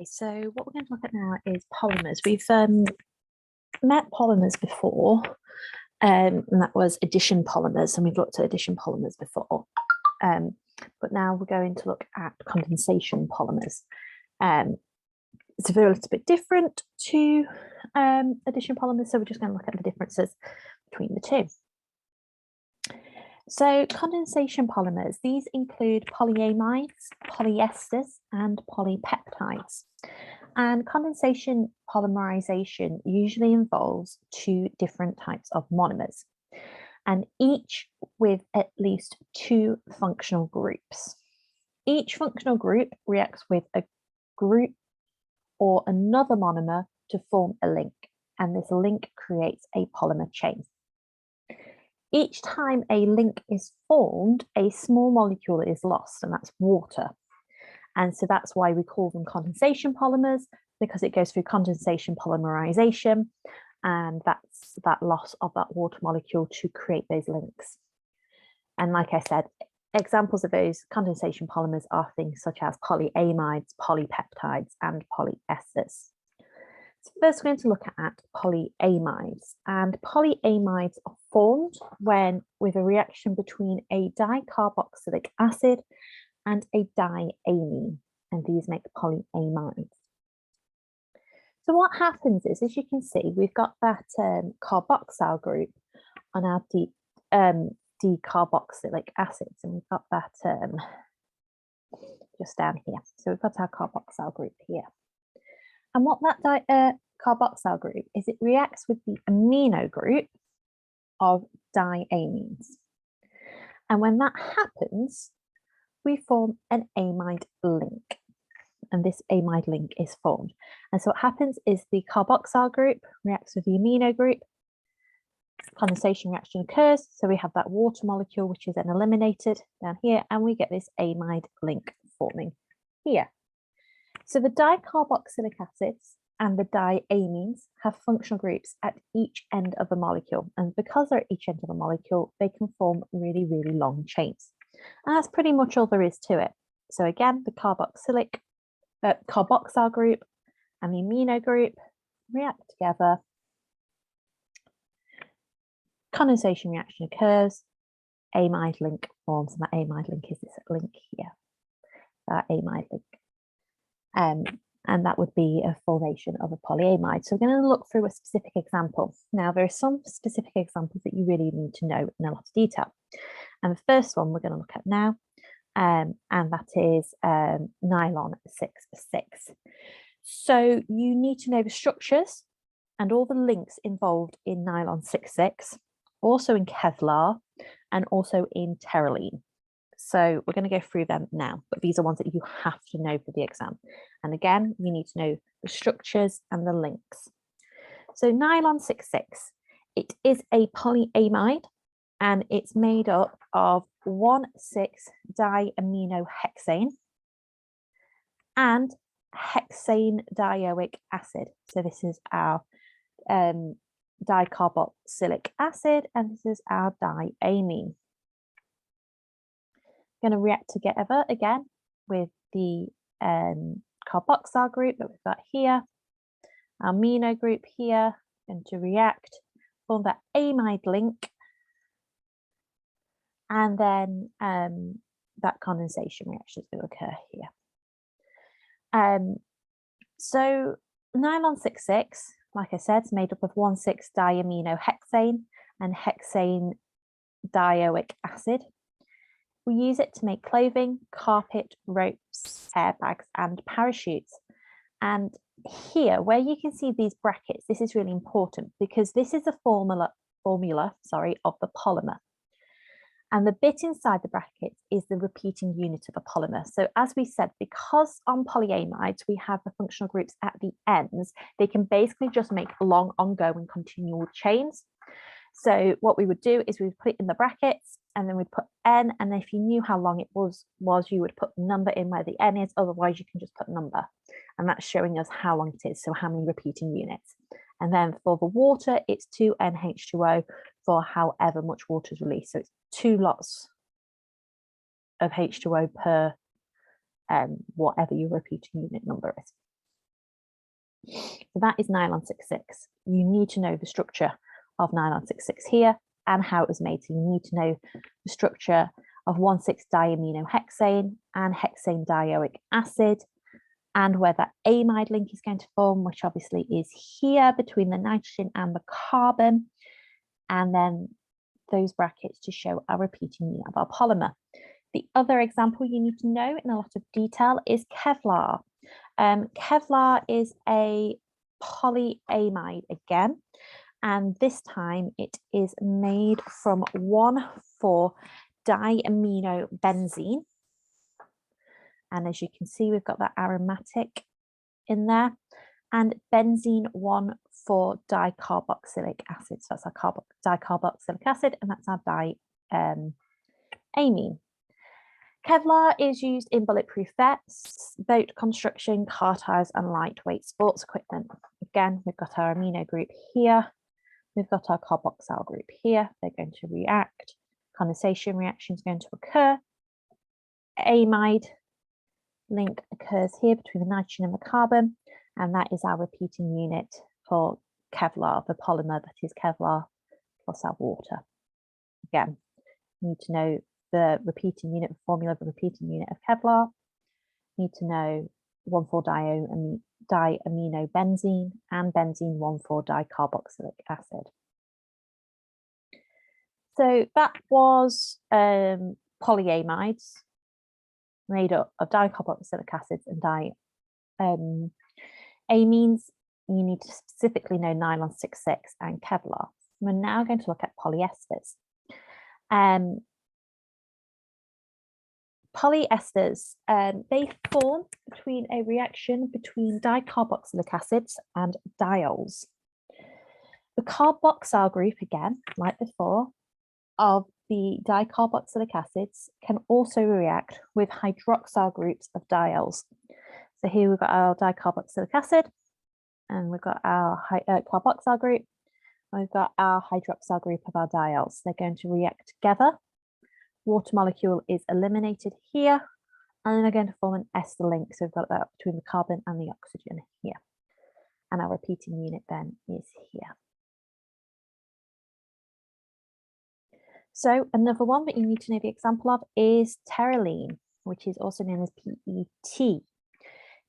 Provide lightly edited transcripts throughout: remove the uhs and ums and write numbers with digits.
Okay, so what we're going to look at now is polymers. We've met polymers before, and that was addition polymers, and we've looked at addition polymers before. But now we're going to look at condensation polymers. It's a little bit different to addition polymers, so we're just going to look at the differences between the two. So condensation polymers, these include polyamides, polyesters, and polypeptides. And condensation polymerization usually involves two different types of monomers, and each with at least two functional groups. Each functional group reacts with a group or another monomer to form a link, and this link creates a polymer chain. Each time a link is formed, a small molecule is lost, and that's water. And so that's why we call them condensation polymers, because it goes through condensation polymerization, and that's that loss of that water molecule to create those links. And like I said, examples of those condensation polymers are things such as polyamides, polypeptides, and polyesters. So first, we're going to look at polyamides, and polyamides are formed when with a reaction between a dicarboxylic acid and a diamine, and these make polyamides. So what happens is, as you can see, we've got that carboxyl group on our decarboxylic acids, and we've got that just down here. So we've got our carboxyl group here. And what that carboxyl group is, it reacts with the amino group of diamines. And when that happens, we form an amide link. And this amide link is formed. And so what happens is the carboxyl group reacts with the amino group. Condensation reaction occurs. So we have that water molecule, which is then eliminated down here, and we get this amide link forming here. So the dicarboxylic acids and the diamines have functional groups at each end of the molecule. And because they're at each end of the molecule, they can form really, really long chains. And that's pretty much all there is to it. So again, the carboxyl group and the amino group react together. Condensation reaction occurs, amide link forms, and that amide link is this link here, that amide link. And that would be a formation of a polyamide. So we're going to look through a specific example. Now, there are some specific examples that you really need to know in a lot of detail. And the first one we're going to look at now, and that is nylon 6,6. So you need to know the structures and all the links involved in nylon 6,6, also in Kevlar, and also in terylene. So we're going to go through them now, but these are ones that you have to know for the exam. And again, you need to know the structures and the links. So nylon 6,6, it is a polyamide, and it's made up of 1,6-diaminohexane and hexane dioic acid. So this is our dicarboxylic acid, and this is our diamine. Going to react together again with the carboxyl group that we've got here, our amino group here, going to react, form that amide link, and then that condensation reaction is going to occur here. So nylon 6,6, like I said, is made up of 1,6-diaminohexane and hexane dioic acid. We use it to make clothing, carpet, ropes, airbags, and parachutes. And here, where you can see these brackets, this is really important because this is a formula of the polymer. And the bit inside the brackets is the repeating unit of a polymer. So as we said, because on polyamides, we have the functional groups at the ends, they can basically just make long, ongoing, continual chains. So what we would do is we would put it in the brackets, and then we'd put N, and if you knew how long it was you would put the number in where the N is, otherwise you can just put number. And that's showing us how long it is, so how many repeating units. And then for the water, it's 2NH2O for however much water is released. So it's 2 lots of H2O per whatever your repeating unit number is. So that is nylon 66. You need to know the structure of nylon 66 here and how it was made. So you need to know the structure of 1,6-diaminohexane and hexane dioic acid, and where that amide link is going to form, which obviously is here between the nitrogen and the carbon, and then those brackets to show our repeating unit of our polymer. The other example you need to know in a lot of detail is Kevlar. Kevlar is a polyamide again, and this time it is made from 1,4-diaminobenzene. And as you can see, we've got that aromatic in there, and benzene 1,4-dicarboxylic acid. So that's our dicarboxylic acid, and that's our diamine. Kevlar is used in bulletproof vests, boat construction, car tires, and lightweight sports equipment. Again, we've got our amino group here. We've got our carboxyl group here. They're going to react. Condensation reaction is going to occur. Amide link occurs here between the nitrogen and the carbon, and that is our repeating unit for Kevlar, the polymer that is Kevlar plus our water. Again, you need to know the repeating unit, the formula of the repeating unit of Kevlar. You need to know 1,4-diaminobenzene and benzene 1,4-dicarboxylic acid. So that was polyamides made up of dicarboxylic acids and amines. You need to specifically know nylon 66 and Kevlar. We're now going to look at polyesters. Polyesters, they form between a reaction between dicarboxylic acids and diols. The carboxyl group, again, like before, of the dicarboxylic acids can also react with hydroxyl groups of diols. So here we've got our dicarboxylic acid, and we've got our carboxyl group, and we've got our hydroxyl group of our diols. They're going to react together. Water molecule is eliminated here, and then they're going to form an ester link. So we've got that between the carbon and the oxygen here. And our repeating unit then is here. So another one that you need to know the example of is terylene, which is also known as PET.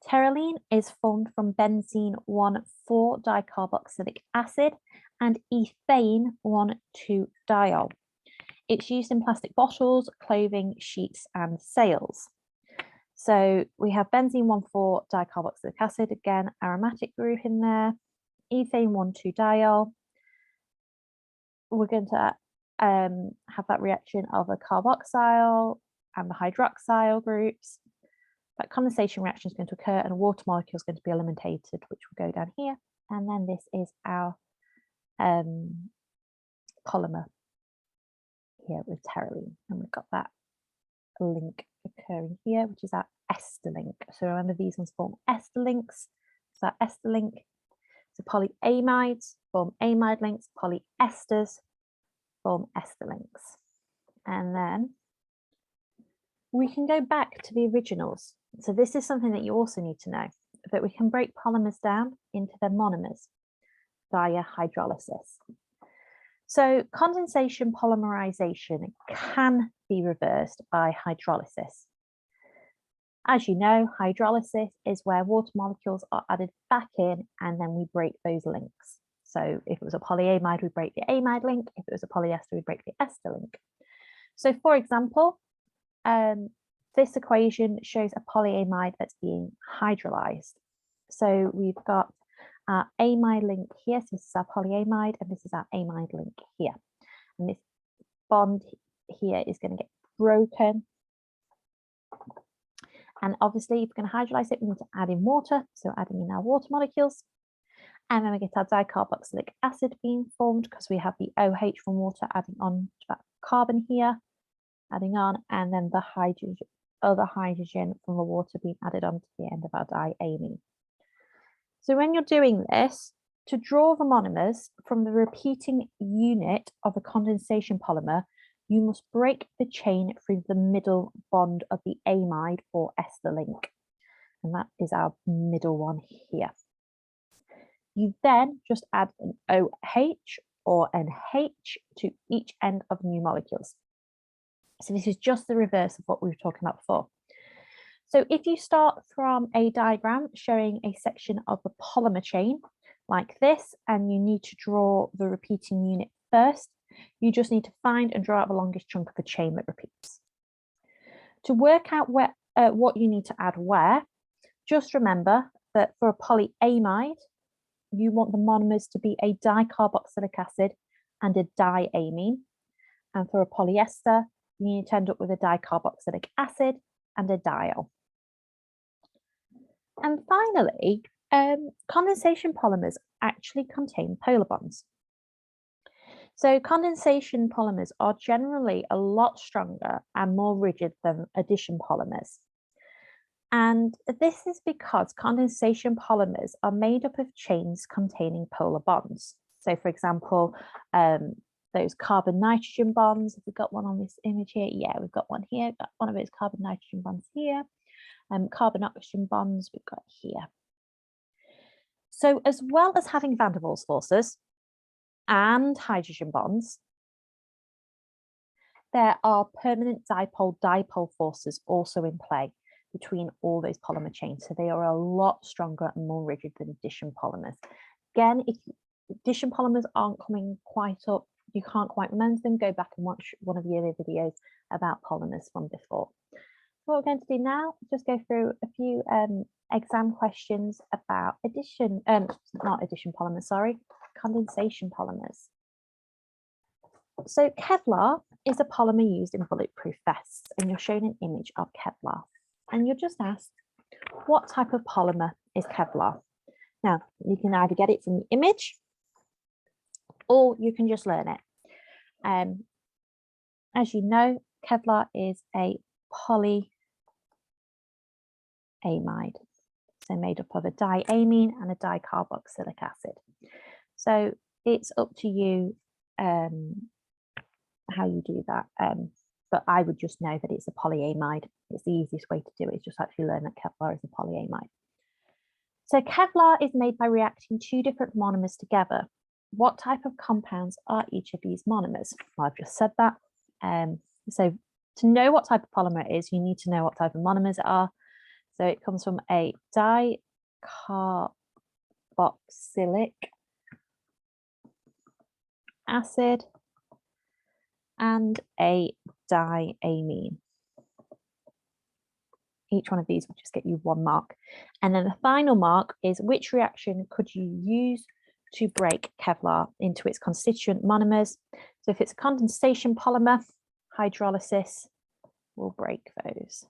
Terylene is formed from benzene 1,4-dicarboxylic acid and ethane 1,2-diol. It's used in plastic bottles, clothing, sheets, and sails. So we have benzene 1,4-dicarboxylic acid, again, aromatic group in there, ethane 1,2-diol. We're going to have that reaction of a carboxyl and the hydroxyl groups. That condensation reaction is going to occur and a water molecule is going to be eliminated, which will go down here. And then this is our polymer here with terylene, and we've got that link occurring here, which is our ester link. So remember, these ones form ester links. So our ester link. So polyamides form amide links, polyesters form ester links. And then we can go back to the originals. So this is something that you also need to know, that we can break polymers down into their monomers via hydrolysis. So condensation polymerization can be reversed by hydrolysis. As you know, hydrolysis is where water molecules are added back in and then we break those links. So if it was a polyamide, we break the amide link. If it was a polyester, we break the ester link. So for example, this equation shows a polyamide that's being hydrolyzed. So we've got our amide link here. So this is our polyamide and this is our amide link here. And this bond here is going to get broken. And obviously, if we're going to hydrolyze it, we need to add in water. So adding in our water molecules. And then we get our dicarboxylic acid being formed because we have the OH from water adding on to that carbon here, adding on, and then the other hydrogen from the water being added on to the end of our diamine. So when you're doing this, to draw the monomers from the repeating unit of a condensation polymer, you must break the chain through the middle bond of the amide or ester link. And that is our middle one here. You then just add an OH or an H to each end of new molecules. So this is just the reverse of what we were talking about before. So if you start from a diagram showing a section of the polymer chain like this, and you need to draw the repeating unit first, you just need to find and draw out the longest chunk of the chain that repeats. To work out what you need to add where, just remember that for a polyamide, you want the monomers to be a dicarboxylic acid and a diamine. And for a polyester, you need to end up with a dicarboxylic acid and a diol. And finally, condensation polymers actually contain polar bonds. So condensation polymers are generally a lot stronger and more rigid than addition polymers. And this is because condensation polymers are made up of chains containing polar bonds. So for example, those carbon-nitrogen bonds, have we got one on this image here? Yeah, we've got one here, got one of those carbon-nitrogen bonds here. Carbon-oxygen bonds we've got here. So as well as having van der Waals forces and hydrogen bonds, there are permanent dipole-dipole forces also in play between all those polymer chains. So they are a lot stronger and more rigid than addition polymers. Again, if addition polymers aren't coming quite up, you can't quite remember them, go back and watch one of the other videos about polymers from before. What we're going to do now, just go through a few exam questions about condensation polymers. So Kevlar is a polymer used in bulletproof vests, and you're shown an image of Kevlar. And you're just asked, what type of polymer is Kevlar? Now, you can either get it from the image, or you can just learn it. As you know, Kevlar is a polyamide, so made up of a diamine and a dicarboxylic acid. So it's up to you how you do that, but I would just know that it's a polyamide. It's the easiest way to do it, is just actually learn that Kevlar is a polyamide. So Kevlar is made by reacting two different monomers together. What type of compounds are each of these monomers? Well, I've just said that. So to know what type of polymer it is, you need to know what type of monomers it are. So it comes from a dicarboxylic acid and a diamine. Each one of these will just get you 1 mark. And then the final mark is which reaction could you use to break Kevlar into its constituent monomers. So if it's a condensation polymer, hydrolysis will break those.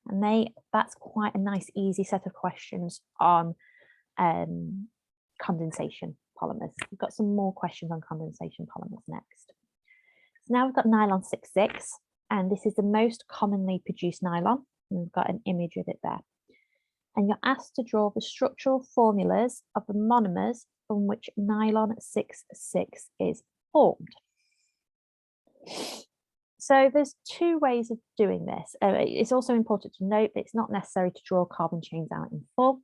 And that's quite a nice, easy set of questions on condensation polymers. We've got some more questions on condensation polymers next. So now we've got nylon 6,6, and this is the most commonly produced nylon. And we've got an image of it there. And you're asked to draw the structural formulas of the monomers from which nylon 6,6 is formed. So there's 2 ways of doing this. It's also important to note that it's not necessary to draw carbon chains out in full.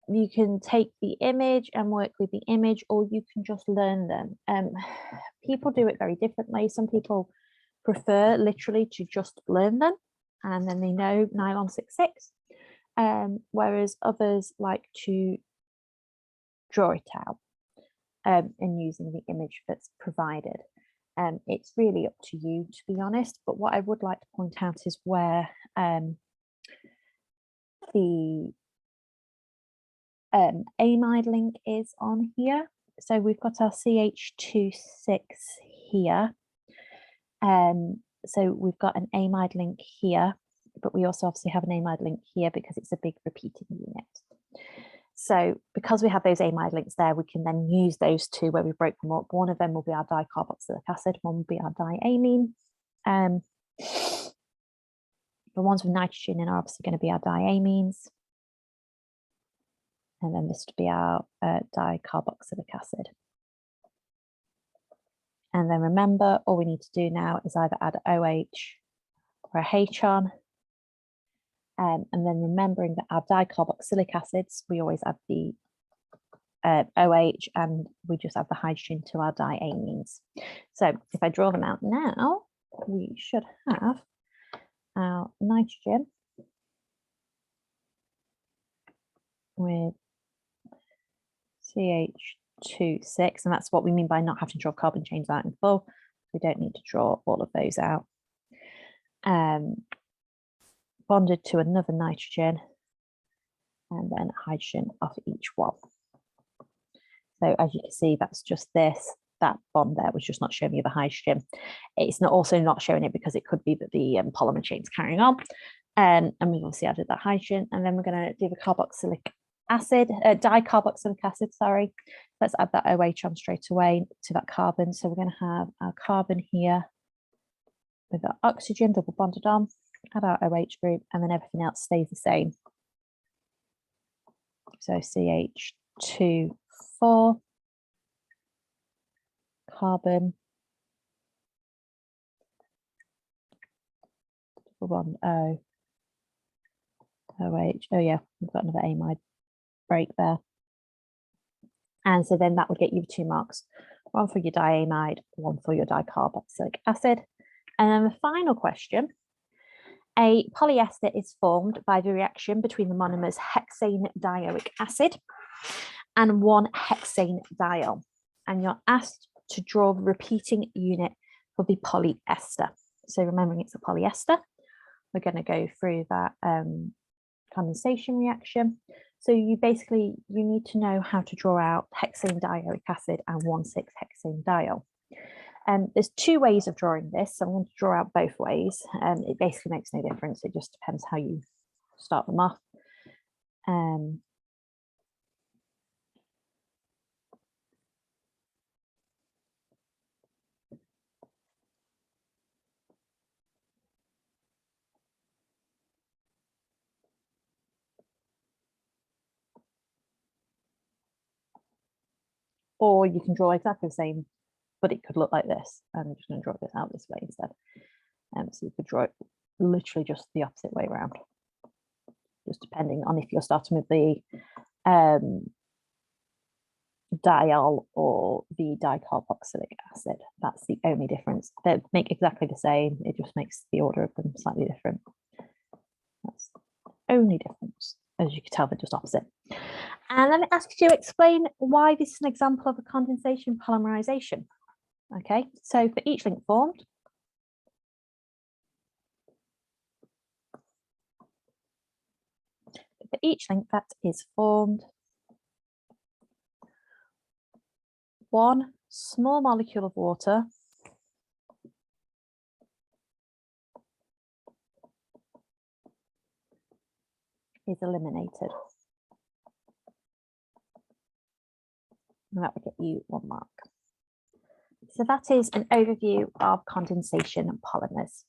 You can take the image and work with the image, or you can just learn them. People do it very differently. Some people prefer literally to just learn them, and then they know nylon 6,6, whereas others like to draw it out and using the image that's provided. It's really up to you, to be honest, but what I would like to point out is where the amide link is on here. So we've got our CH26 here. So we've got an amide link here, but we also obviously have an amide link here because it's a big repeating unit. So because we have those amide links there, we can then use those 2 where we break them up. One of them will be our dicarboxylic acid, one will be our diamine. The ones with nitrogen in are obviously going to be our diamines. And then this would be our dicarboxylic acid. And then remember, all we need to do now is either add OH or a H on, And then remembering that our dicarboxylic acids, we always add the OH and we just add the hydrogen to our diamines. So if I draw them out now, we should have our nitrogen with CH2,6, and that's what we mean by not having to draw carbon chains out in full. We don't need to draw all of those out. Bonded to another nitrogen and then hydrogen off each one. So as you can see, that's just this. That bond there was just not showing you the hydrogen. It's not also not showing it because it could be that the polymer chain's carrying on. And we've obviously added that hydrogen, and then we're going to do the carboxylic acid, dicarboxylic acid, sorry. Let's add that OH on straight away to that carbon. So we're going to have our carbon here with our oxygen double bonded on, add our OH group, and then everything else stays the same. So CH2, 4, carbon, double bond O, OH. Oh yeah, we've got another amide break there. And so then that would get you 2 marks, one for your diamide, one for your dicarboxylic acid. And then the final question, a polyester is formed by the reaction between the monomers hexane dioic acid and 1 hexane diol. And you're asked to draw the repeating unit for the polyester. So remembering it's a polyester, we're going to go through that condensation reaction. So you need to know how to draw out hexane dioic acid and 1,6-hexane diol. There's 2 ways of drawing this. So I'm going to draw out both ways. It basically makes no difference. It just depends how you start them off. Or you can draw exactly the same, but it could look like this. I'm just going to draw this out this way instead. So you could draw it literally just the opposite way around, just depending on if you're starting with the diol or the dicarboxylic acid. That's the only difference. They make exactly the same. It just makes the order of them slightly different. That's the only difference. As you can tell, they're just opposite. And then it asks you to explain why this is an example of a condensation polymerization. Okay, so for each link formed, that is formed, 1 small molecule of water is eliminated. And that will get you 1 mark. So that is an overview of condensation polymers.